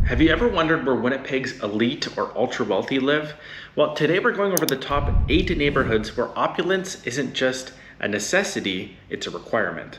Have you ever wondered where Winnipeg's elite or ultra wealthy live? Well, today we're going over the top 8 neighborhoods where opulence isn't just a necessity, it's a requirement.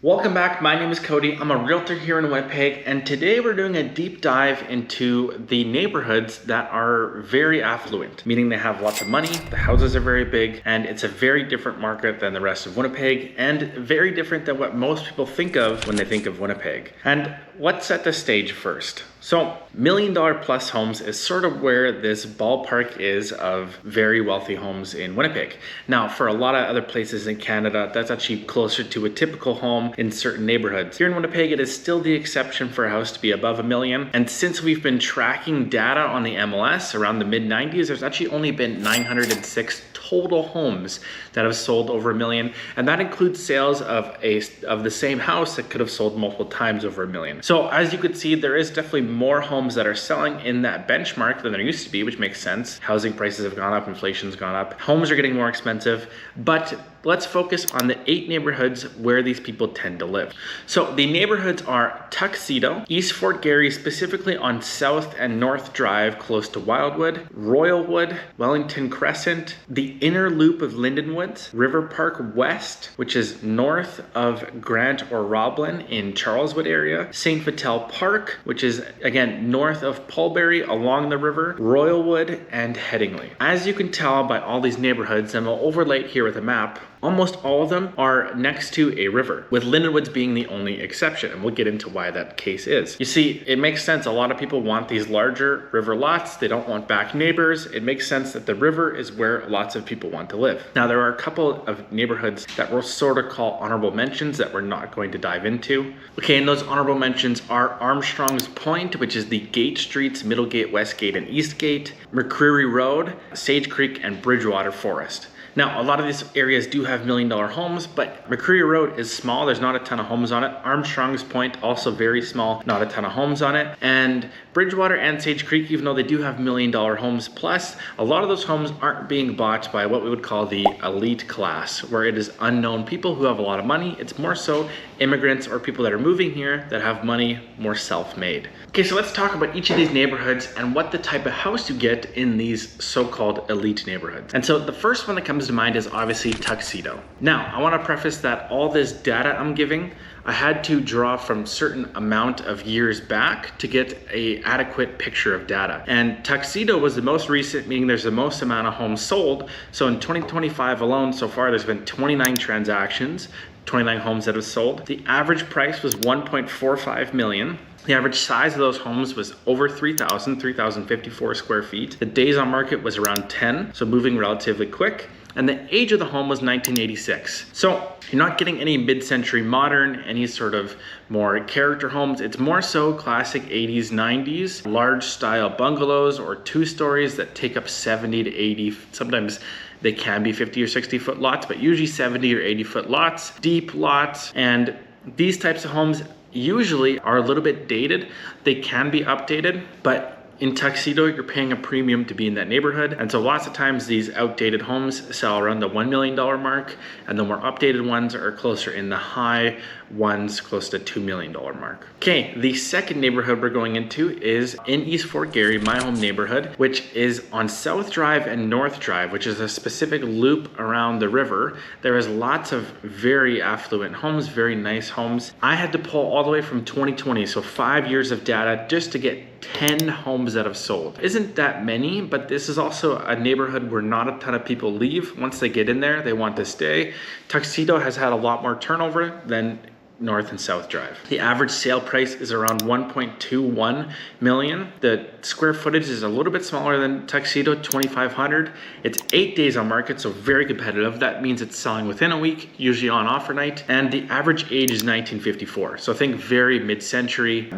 Welcome back, my name is Cody. I'm a realtor here in Winnipeg, and today we're doing a deep dive into the neighborhoods that are very affluent, meaning they have lots of money, the houses are very big, and it's a very different market than the rest of Winnipeg, and very different than what most people think of when they think of Winnipeg. And let's set the stage first. So, $1 million plus homes is sort of where this ballpark is of very wealthy homes in Winnipeg. Now, for a lot of other places in Canada, that's actually closer to a typical home in certain neighborhoods. Here in Winnipeg, it is still the exception for a house to be above $1 million. And since we've been tracking data on the MLS around the mid-90s, there's actually only been 906 total homes that have sold over $1 million, and that includes sales of the same house that could have sold multiple times over $1 million. So as you could see, there is definitely more homes that are selling in that benchmark than there used to be, which makes sense. Housing prices have gone up, inflation's gone up, homes are getting more expensive, but let's focus on the 8 neighborhoods where these people tend to live. So the neighborhoods are Tuxedo, East Fort Garry, specifically on South and North Drive close to Wildwood, Royalwood, Wellington Crescent, the inner loop of Linden Woods, River Park West, which is north of Grant or Roblin in Charleswood area, St. Vital Park, which is again north of Pulbury along the river, Royalwood, and Headingley. As you can tell by all these neighborhoods, and we'll overlay it here with a map, almost all of them are next to a river, with Lindenwoods being the only exception, and we'll get into why that case is. You see, it makes sense. A lot of people want these larger river lots. They don't want back neighbors. It makes sense that the river is where lots of people want to live. Now, there are a couple of neighborhoods that we'll sort of call honorable mentions that we're not going to dive into. Okay, and those honorable mentions are Armstrong's Point, which is the Gate Streets, Middlegate, Westgate, and Eastgate, McCreary Road, Sage Creek, and Bridgewater Forest. Now, a lot of these areas do have $1 million homes, but McCreary Road is small. There's not a ton of homes on it. Armstrong's Point, also very small, not a ton of homes on it. And Bridgewater and Sage Creek, even though they do have $1 million homes plus, a lot of those homes aren't being bought by what we would call the elite class, where it is unknown people who have a lot of money. It's more so immigrants or people that are moving here that have money, more self-made. Okay, so let's talk about each of these neighborhoods and what the type of house you get in these so-called elite neighborhoods. And so the first one that comes to mind is obviously Tuxedo. Now, I want to preface that all this data I'm giving, I had to draw from certain amount of years back to get an adequate picture of data. And Tuxedo was the most recent, meaning there's the most amount of homes sold. So in 2025 alone, so far, there's been 29 transactions, 29 homes that have sold. The average price was $1.45 million. The average size of those homes was over 3,054 square feet. The days on market was around 10, so moving relatively quick. And the age of the home was 1986. So you're not getting any mid-century modern, any sort of more character homes. It's more so classic 80s, 90s, large style bungalows or 2 stories that take up 70 to 80, sometimes they can be 50 or 60 foot lots, but usually 70 or 80 foot lots, deep lots. And these types of homes usually are a little bit dated. They can be updated, but in Tuxedo, you're paying a premium to be in that neighborhood. And so lots of times these outdated homes sell around the $1 million mark, and the more updated ones are closer in the high ones, close to $2 million mark. Okay, the second neighborhood we're going into is in East Fort Garry, my home neighborhood, which is on South Drive and North Drive, which is a specific loop around the river. There is lots of very affluent homes, very nice homes. I had to pull all the way from 2020, so 5 years of data just to get 10 homes that have sold. Isn't that many, but this is also a neighborhood where not a ton of people leave. Once they get in there, they want to stay. Tuxedo has had a lot more turnover than North and South Drive. The average sale price is around 1.21 million. The square footage is a little bit smaller than Tuxedo, 2,500. It's 8 days on market, so very competitive. That means it's selling within a week, usually on offer night. And the average age is 1954. So think very mid-century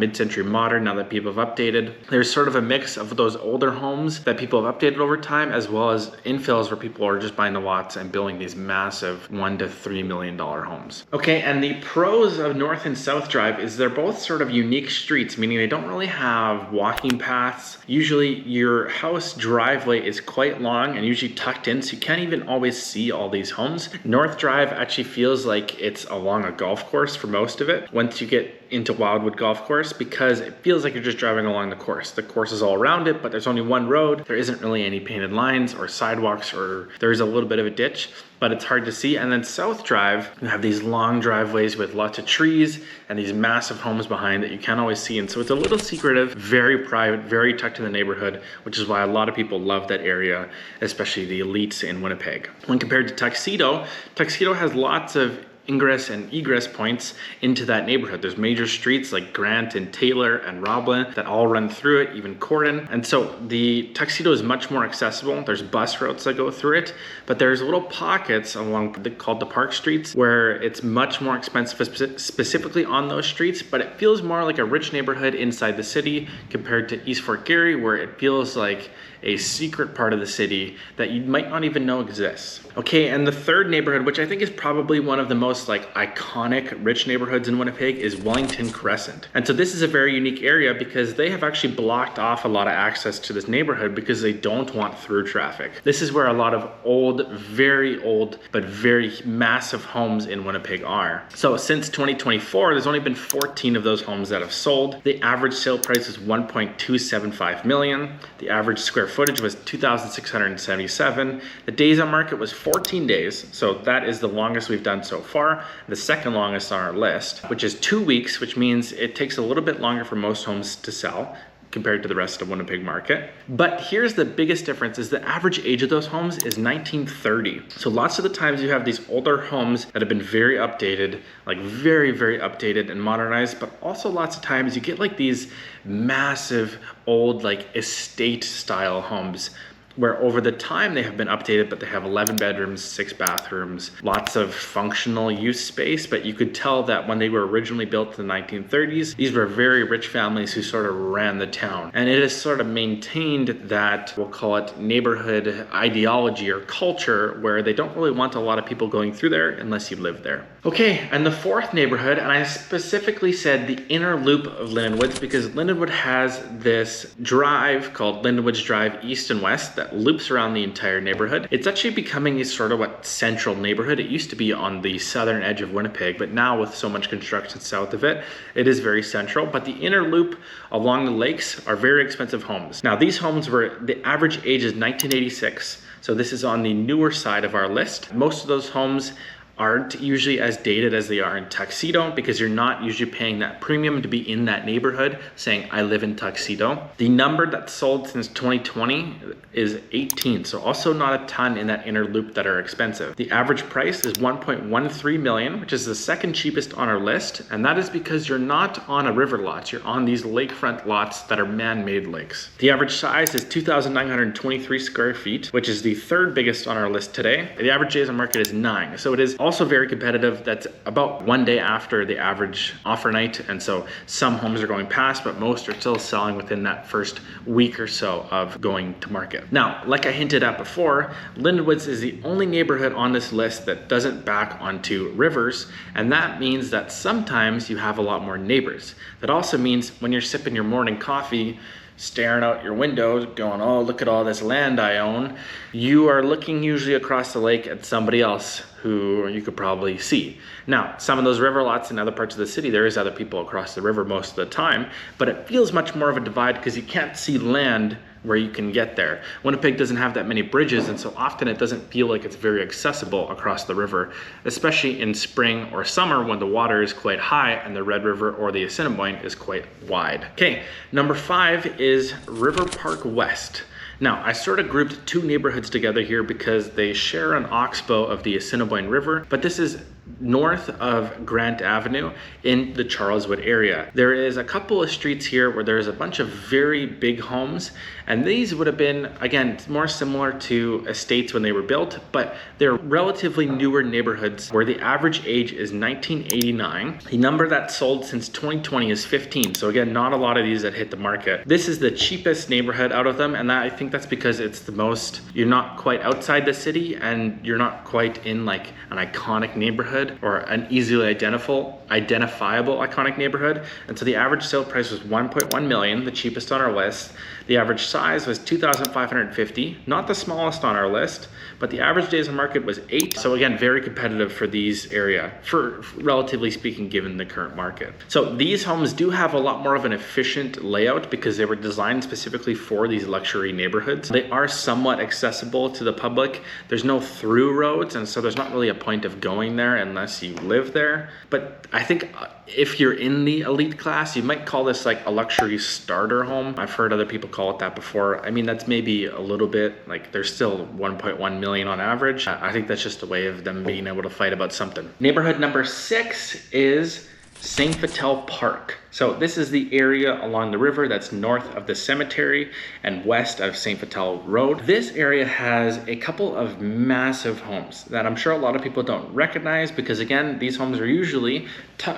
modern now that people have updated. There's sort of a mix of those older homes that people have updated over time, as well as infills where people are just buying the lots and building these massive $1 to $3 million homes. Okay, and the pros pros of North and South Drive is they're both sort of unique streets, meaning they don't really have walking paths. Usually your house driveway is quite long and usually tucked in, so you can't even always see all these homes. North Drive actually feels like it's along a golf course for most of it once you get into Wildwood Golf Course, because it feels like you're just driving along the course. The course is all around it, but there's only one road. There isn't really any painted lines or sidewalks, or there's a little bit of a ditch, but it's hard to see. And then South Drive, you have these long driveways with lots of trees and these massive homes behind that you can't always see. And so it's a little secretive, very private, very tucked in the neighborhood, which is why a lot of people love that area, especially the elites in Winnipeg. When compared to Tuxedo, Tuxedo has lots of ingress and egress points into that neighborhood. There's major streets like Grant and Taylor and Roblin that all run through it, even Corden. And so the Tuxedo is much more accessible. There's bus routes that go through it, but there's little pockets along called the park streets where it's much more expensive specifically on those streets, but it feels more like a rich neighborhood inside the city compared to East Fort Garry, where it feels like a secret part of the city that you might not even know exists. Okay, and the third neighborhood, which I think is probably one of the most like iconic rich neighborhoods in Winnipeg, is Wellington Crescent. And so this is a very unique area because they have actually blocked off a lot of access to this neighborhood because they don't want through traffic. This is where a lot of old, very old, but very massive homes in Winnipeg are. So since 2024, there's only been 14 of those homes that have sold. The average sale price is 1.275 million. The average square footage was 2,677. The days on market was 14 days. So that is the longest we've done so far. The second longest on our list, which is 2 weeks, which means it takes a little bit longer for most homes to sell compared to the rest of Winnipeg market. But here's the biggest difference is the average age of those homes is 1930. So lots of the times you have these older homes that have been very updated, like very, very updated and modernized, but also lots of times you get like these massive old like estate style homes where over the time they have been updated, but they have 11 bedrooms, 6 bathrooms, lots of functional use space. But you could tell that when they were originally built in the 1930s, these were very rich families who sort of ran the town. And it has sort of maintained that, we'll call it neighborhood ideology or culture, where they don't really want a lot of people going through there unless you live there. Okay, and the fourth neighborhood, and I specifically said the inner loop of Lindenwoods because Lindenwood has this drive called Lindenwoods Drive East and West that loops around the entire neighborhood. It's actually becoming a sort of what central neighborhood. It used to be on the southern edge of Winnipeg, but now with so much construction south of it, it is very central. But the inner loop along the lakes are very expensive homes. Now these homes were, the average age is 1986. So this is on the newer side of our list. Most of those homes aren't usually as dated as they are in Tuxedo because you're not usually paying that premium to be in that neighborhood saying I live in Tuxedo. The number that's sold since 2020 is 18, so also not a ton in that inner loop that are expensive. The average price is 1.13 million, which is the second cheapest on our list, and that is because you're not on a river lot, you're on these lakefront lots that are man-made lakes. The average size is 2,923 square feet, which is the third biggest on our list today. The average days on market is 9, so it is also very competitive. That's about 1 day after the average offer night, and so some homes are going past, but most are still selling within that first week or so of going to market. Now, like I hinted at before, Lindenwoods is the only neighborhood on this list that doesn't back onto rivers, and that means that sometimes you have a lot more neighbors. That also means when you're sipping your morning coffee, staring out your window going, oh, look at all this land I own, you are looking usually across the lake at somebody else who you could probably see. Now, some of those river lots in other parts of the city, there is other people across the river most of the time, but it feels much more of a divide because you can't see land where you can get there. Winnipeg doesn't have that many bridges, and so often it doesn't feel like it's very accessible across the river, especially in spring or summer when the water is quite high and the Red River or the Assiniboine is quite wide. Okay, number 5 is River Park West. Now, I sort of grouped 2 neighborhoods together here because they share an oxbow of the Assiniboine River, but this is north of Grant Avenue in the Charleswood area. There is a couple of streets here where there's a bunch of very big homes, and these would have been, again, more similar to estates when they were built, but they're relatively newer neighborhoods where the average age is 1989. The number that sold since 2020 is 15, so again, not a lot of these that hit the market. This is the cheapest neighborhood out of them, and I think that's because it's the most, you're not quite outside the city and you're not quite in like an iconic neighborhood. neighborhood, or an easily identifiable iconic neighborhood. And so the average sale price was 1.1 million, the cheapest on our list. The average size was 2,550, not the smallest on our list, but the average days on market was 8. So again, very competitive for these area, for relatively speaking, given the current market. So these homes do have a lot more of an efficient layout because they were designed specifically for these luxury neighborhoods. They are somewhat accessible to the public. There's no through roads, and so there's not really a point of going there unless you live there. But I think if you're in the elite class, you might call this like a luxury starter home. I've heard other people call it that before. I mean, that's maybe a little bit, like there's still 1.1 million on average. I think that's just a way of them being able to fight about something. Neighborhood number 6 is St. Vital Park. So this is the area along the river that's north of the cemetery and west of St. Vital Road. This area has a couple of massive homes that I'm sure a lot of people don't recognize because again, these homes are usually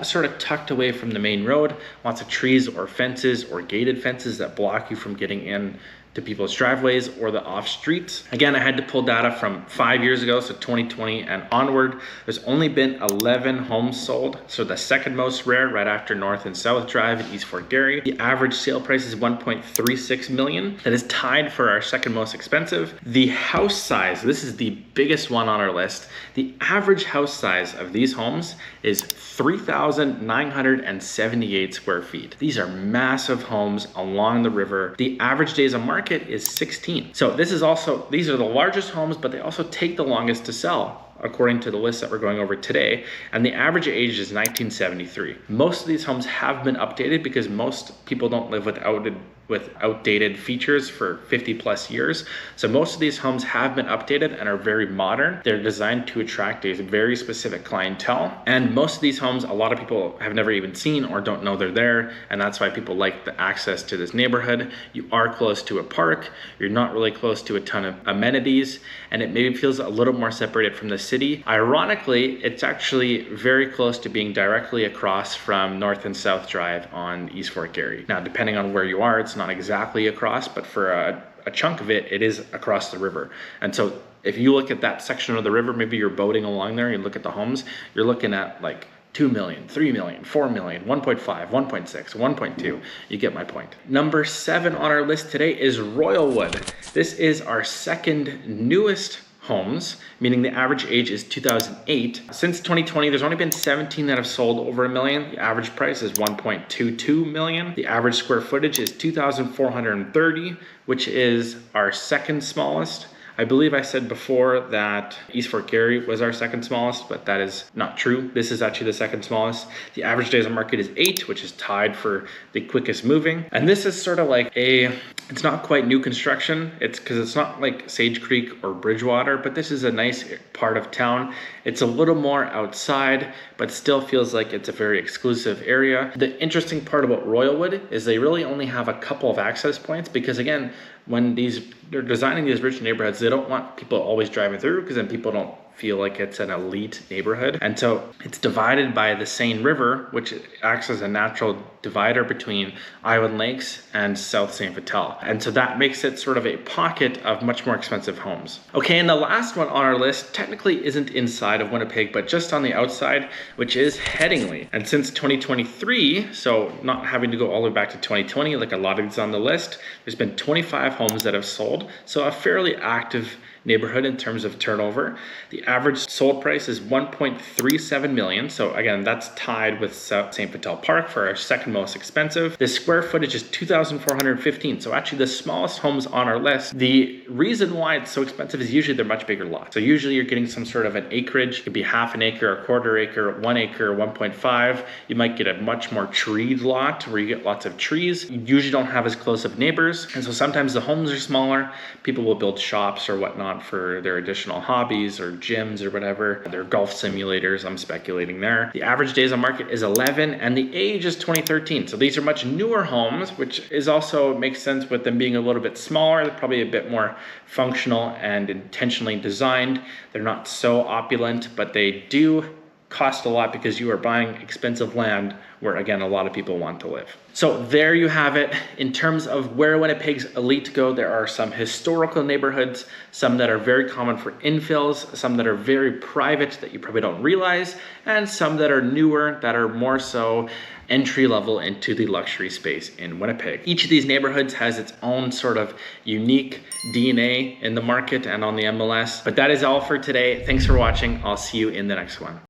sort of tucked away from the main road. Lots of trees or fences or gated fences that block you from getting in to people's driveways or the off streets. Again, I had to pull data from 5 years ago, so 2020 and onward. There's only been 11 homes sold, so the second most rare right after North and South Drive in East Fort Garry. The average sale price is 1.36 million. That is tied for our second most expensive. The house size, this is the biggest one on our list. The average house size of these homes is 3,978 square feet. These are massive homes along the river. The average days on market is 16. So these are the largest homes, but they also take the longest to sell, according to the list that we're going over today. And the average age is 1973. Most of these homes have been updated because most people don't live with outdated features for 50 plus years. So most of these homes have been updated and are very modern. They're designed to attract a very specific clientele. And most of these homes, a lot of people have never even seen or don't know they're there. And that's why people like the access to this neighborhood. You are close to a park. You're not really close to a ton of amenities. And it maybe feels a little more separated from the city. Ironically, it's actually very close to being directly across from North and South Drive on East Fort Garry. Now, depending on where you are, it's not exactly across, but for a chunk of it, it is across the river. And so if you look at that section of the river, maybe you're boating along there, you look at the homes, you're looking at like 2 million, 3 million, 4 million, 1.5, 1.6, 1.2. You get my point. Number 7 on our list today is Royalwood. This is our second newest homes, meaning the average age is 2008. Since 2020, there's only been 17 that have sold over $1 million. The average price is 1.22 million. The average square footage is 2,430, which is our second smallest. I believe I said before that East Fort Garry was our second smallest, but that is not true. This is actually the second smallest. The average days on market is 8, which is tied for the quickest moving. And this is sort of like it's not quite new construction. It's because it's not like Sage Creek or Bridgewater, but this is a nice part of town. It's a little more outside, but still feels like it's a very exclusive area. The interesting part about Royalwood is they really only have a couple of access points because again, when they're designing these rich neighborhoods, they don't want people always driving through because then people don't feel like it's an elite neighborhood. And so it's divided by the Seine River, which acts as a natural divider between Island Lakes and South St. Vital. And so that makes it sort of a pocket of much more expensive homes. Okay, and the last one on our list technically isn't inside of Winnipeg, but just on the outside, which is Headingley. And since 2023, so not having to go all the way back to 2020, like a lot of these on the list, there's been 25 homes that have sold. So a fairly active neighborhood in terms of turnover. The average sold price is 1.37 million. So again, that's tied with St. Vital Park for our second most expensive. The square footage is 2,415. So actually the smallest homes on our list. The reason why it's so expensive is usually they're much bigger lots. So usually you're getting some sort of an acreage. It could be half an acre, a quarter acre, 1 acre, 1.5. You might get a much more treed lot where you get lots of trees. You usually don't have as close of neighbors. And so sometimes the homes are smaller. People will build shops or whatnot for their additional hobbies or gyms or whatever. Their golf simulators, I'm speculating there. The average days on market is 11 and the age is 2013. So these are much newer homes, which is also makes sense with them being a little bit smaller. They're probably a bit more functional and intentionally designed. They're not so opulent, but they do cost a lot because you are buying expensive land where, again, a lot of people want to live. So there you have it. In terms of where Winnipeg's elite go, there are some historical neighborhoods, some that are very common for infills, some that are very private that you probably don't realize, and some that are newer that are more so entry level into the luxury space in Winnipeg. Each of these neighborhoods has its own sort of unique DNA in the market and on the MLS. But that is all for today. Thanks for watching. I'll see you in the next one.